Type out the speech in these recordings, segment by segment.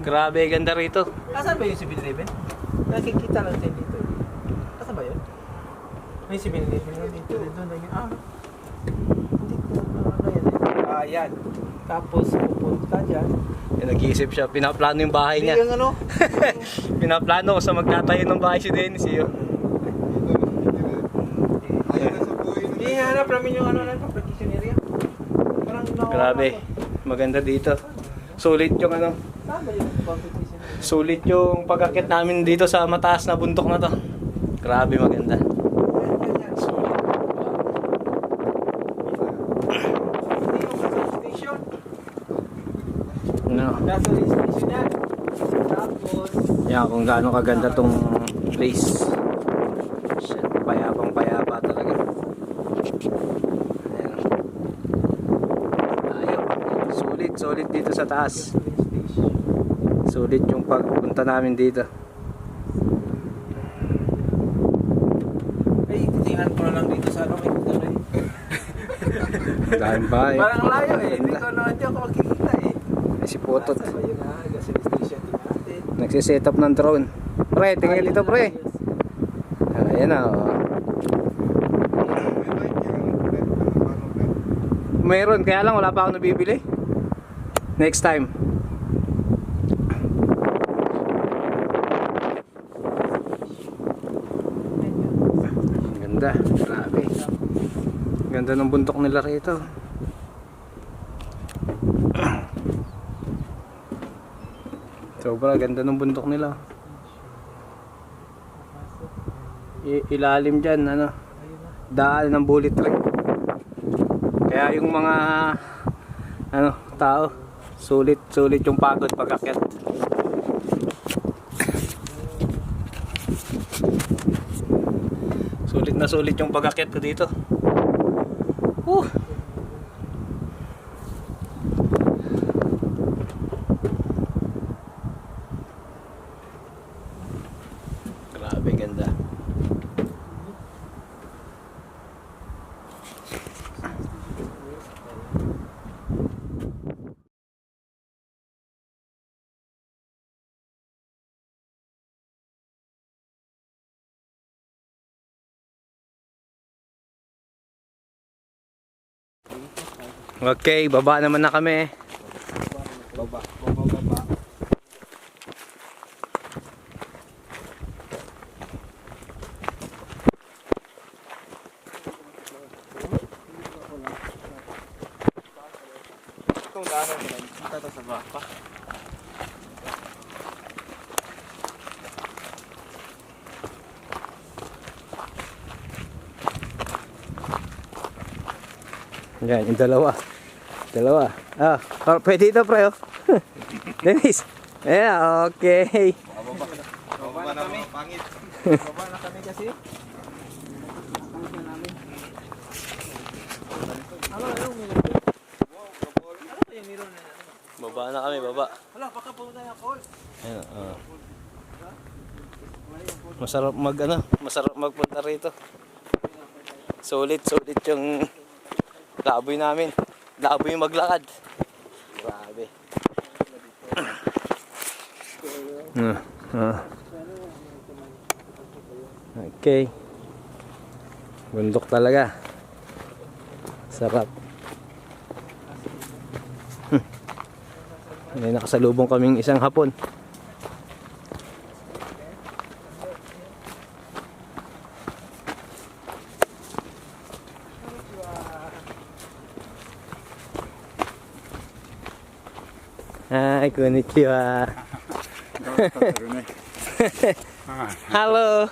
Grabe, ganda rito. Asan ba yung 7-Eleven? Nakikita lang tayo dito. Asan ba yun? May 7-Eleven lang dito. Doon na yun. Hindi ko ano yan. Yan. Tapos pupunta dyan. Nag-iisip siya, pinaplano yung bahay niya. Yung ano? Pinaplano ko sa magtatayo ng bahay si Dennis. Ihanap namin yung ano lang, competition area. Grabe, maganda dito. Sulit yung ano. Saan ba yung competition area? Sulit yung pag-akit namin dito sa mataas na bundok na to. Grabe, maganda. Sulit. Hindi yung gasoline station. No. Gasoline station yan. Tapos, Yan, kung gaano kaganda tong place. Shit, payapang payapa talaga. Ayan. Ayaw. Sulit dito sa taas. Sulit yung pagpunta namin dito. ay, titingnan ko na lang dito sa ano. Dahil ba eh. Parang layo eh. Hindi ko na hindi ako makikita eh. Ay, si Putot. Asa ba yun gasoline station din natin. Nagsiset up ng drone. Pre, tingnan dito pre. Ayan na. Oh. Meron, kaya lang wala pa ako nabibili. Next time. Ganda, grabe. Ganda ng bundok nila rito. Sobra ganda ng bundok nila. Ilalim dyan, ano, daan ng bullet train. Kaya yung mga ano, tao, sulit yung pagod pag-akyat. Sulit yung pag-akyat ko dito. Grabe ganda. Okay, baba naman na kami. Baba. Itong daanan mo lang, kita to sa baba. Yan, yung dalawa. Pwede ito pre, oh. Dennis. Yeah, okay. Baba na kami. Pangit. Baba na kami kasi. Ano yung meron? Ano ba yung meron na? Baba na kami, baba. Hala, baka pumunta yung call. Ayan, masarap magpunta rito. Sulit yung laboy namin. Laboy yung maglakad. Grabe. Okay. Bundok talaga. Sarap. May nakasalubong kaming isang hapon. Hai, konnichiwa. Halo.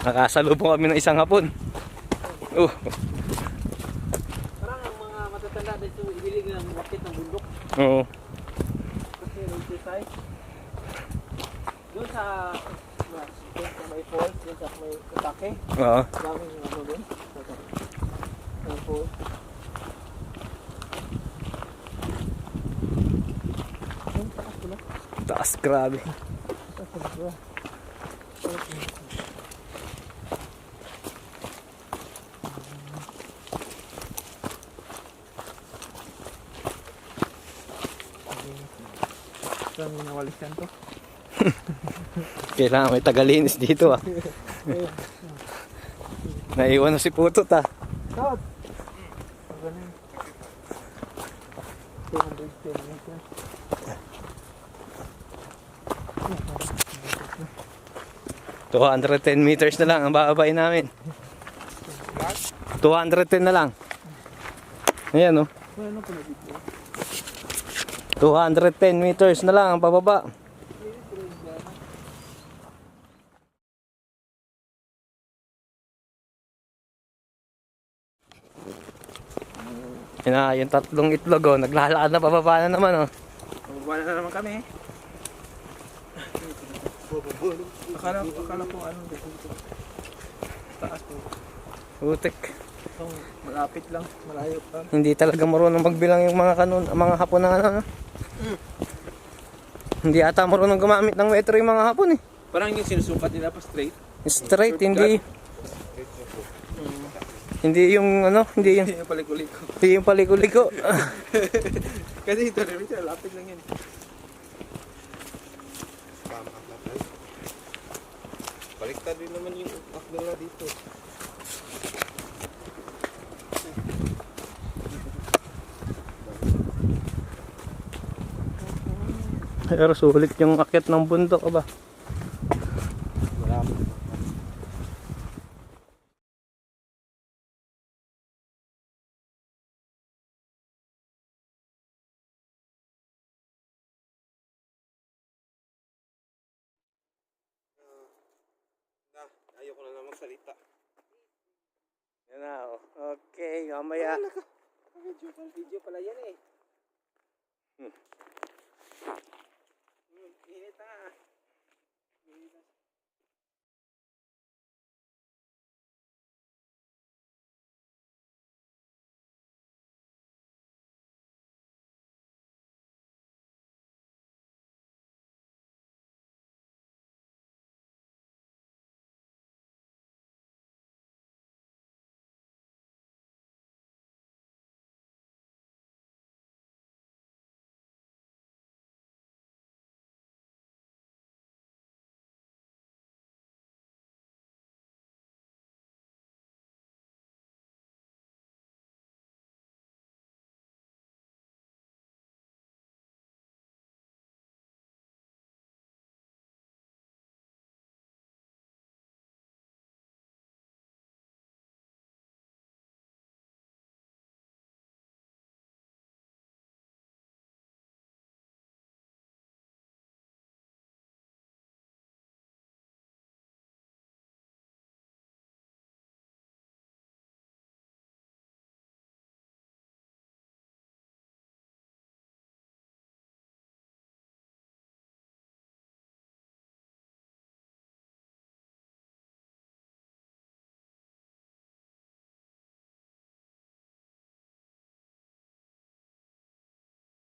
Nakasalubong kami ng isang hapon. Parang ang mga matatanda dito hilig ng wakit ng bundok. Oo. Kasi roadside. Doon sa may falls, doon sa may Katake. Oo. Daming ano doon. Sa falls. Taas, grabe. Saan mo nawalisan to? Kailangan may tagalinis dito ah. Naiwan na si Putot ah. Stop! Ang galing. 210 meters. 210 meters na lang ang bababain namin. 210 na lang. Ayan oh. Ano pala dito? 210 meters na lang ang pababa. Yan na, yung tatlong itlog oh, naglalakad na pababa na naman oh. Bumabala na naman kami. Akala ko ano dito. Taas po. Putik. Malapit lang, malayo pa. Hindi talaga marunong magbilang yung mga kanon, mga hapon na ano. Hindi ata marunong gumamit ng metro yung mga hapon eh. Parang yung sinusukat nila pa straight. Straight, hindi. Hindi yung ano, hindi yung Yung paliko-liko. hindi yung paliko-liko. Kasi ito rin, lapit lang yan. Baliktad din naman yung akdala dito. Pero sulit yung akyat ng bundok ba? Marami. Ayoko na lang magsalita. Yan na oh. Okay, mamaya. Video pala yan eh.